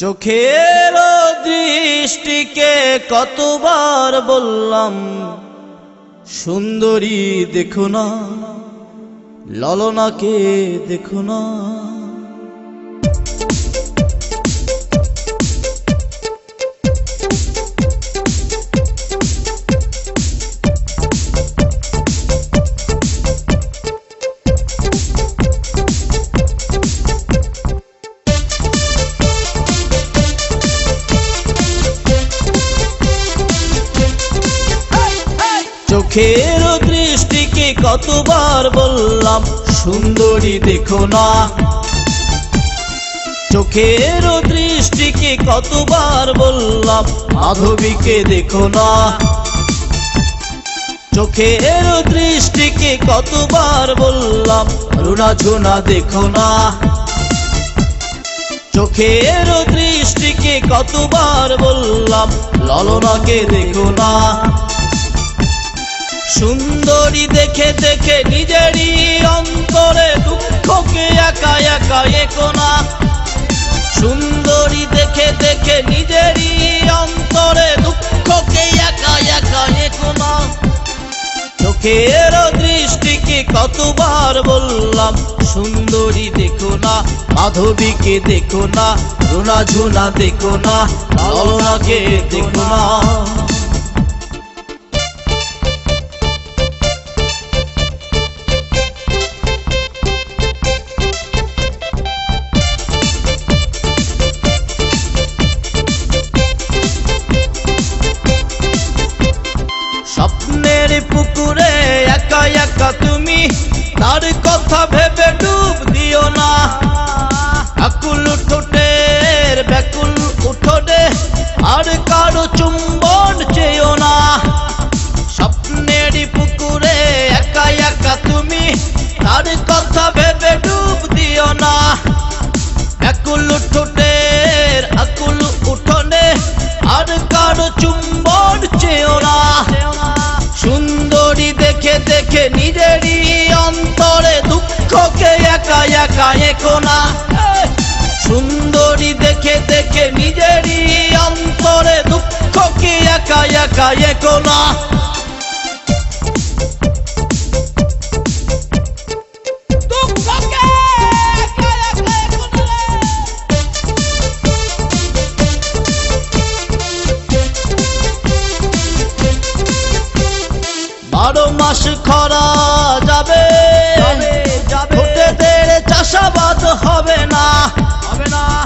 চোখের দৃষ্টিকে কতবার বললাম সুন্দরী দেখো না, ললনাকে দেখো না। চোখের দৃষ্টিকে কতবার বললাম সুন্দরী দেখো না, চোখের দৃষ্টিকে কতবার বললাম মাধবীকে দেখো না, চোখের দৃষ্টিকে কতবার বললাম রুনা ঝুনা দেখো না, চোখের দৃষ্টিকে কতবার বললাম ললনাকে দেখো না। সুন্দরী দেখে দেখে নিজেরই অন্তরে দুঃখকে একা একা একো না, সুন্দরী দেখে দেখে নিজেরই অন্তরে দুঃখকে একা একা একো না। চোখের দৃষ্টিকে কতবার বললাম সুন্দরী দেখো না, মাধবীকে দেখো না, রুনা ঝুনা দেখো না, ললনাকে দেখো না। স্বপ্নের পুকুরে একা একা তুমি, তার কথা ভেবে ডুব দিও না, আকুল ঠোঁটের ব্যাকুল উঠোনে আর কারো চুম্বন চেয়েও না। স্বপ্নের পুকুরে একা একা তুমি, তার কথা ভেবে ডুব দিও না, ব্যাকুল ঠোঁটের আকুল উঠোনে আর কারো চুম্বন চেয়েও না। সুন্দরী দেখে দেখে নিজেরই অন্তরে দুঃখকে একা একা একো না, সুন্দরী দেখে দেখে নিজেরই অন্তরে দুঃখকে একা একা একো না। বারো মাস খরা যাবে, ঠোঁটেদের চাষাবাদ হবে না,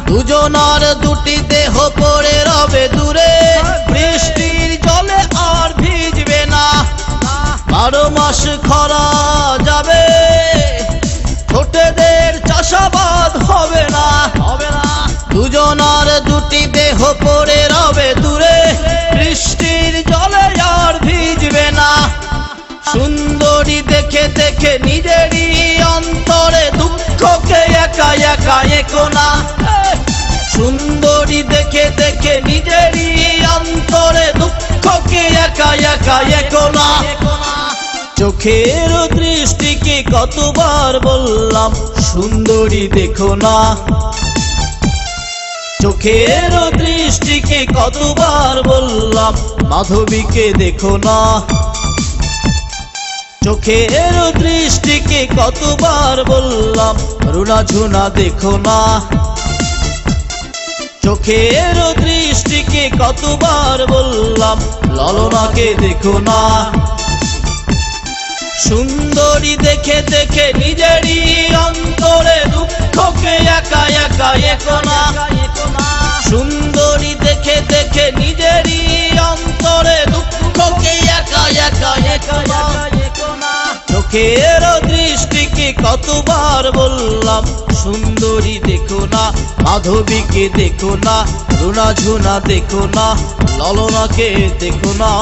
দুজনার দুটি দেহ পড়ে রবে দূরে, বৃষ্টির জলে আর ভিজবে না। বারো মাস খরা যাবে, ঠোঁটেদের চাষাবাদ হবে না, দুজনার দুটি দেহ পড়ে রবে দূরে, বৃষ্টির জলে আর ভিজবে না। সুন্দরী দেখে দেখে নিজেরই অন্তরে দুঃখকে একা একা একো না, সুন্দরী দেখে দেখে নিজেরই অন্তরে দুঃখকে একা একা একো না। চোখের দৃষ্টিকে কতবার বললাম সুন্দরী দেখো না, চোখের দৃষ্টিকে কতবার বললাম মাধবীকে দেখো না, চোখের দৃষ্টিকে কতবার বললাম রুনা ঝুনা দেখো না, চোখের দৃষ্টিকে কতবার বললাম ললনাকে দেখো না। সুন্দরী দেখে দেখে নিজেরই অন্তরে দুঃখকে একা একা একো না, সুন্দরী দেখে দেখে নিজেরই অন্তরে দুঃখকে একা একা একো না। চোখের দৃষ্টিকে কতবার বললাম সুন্দরী দেখো না, মাধবীকে দেখো না, রুনা ঝুনা দেখো না, ললনাকে দেখো না।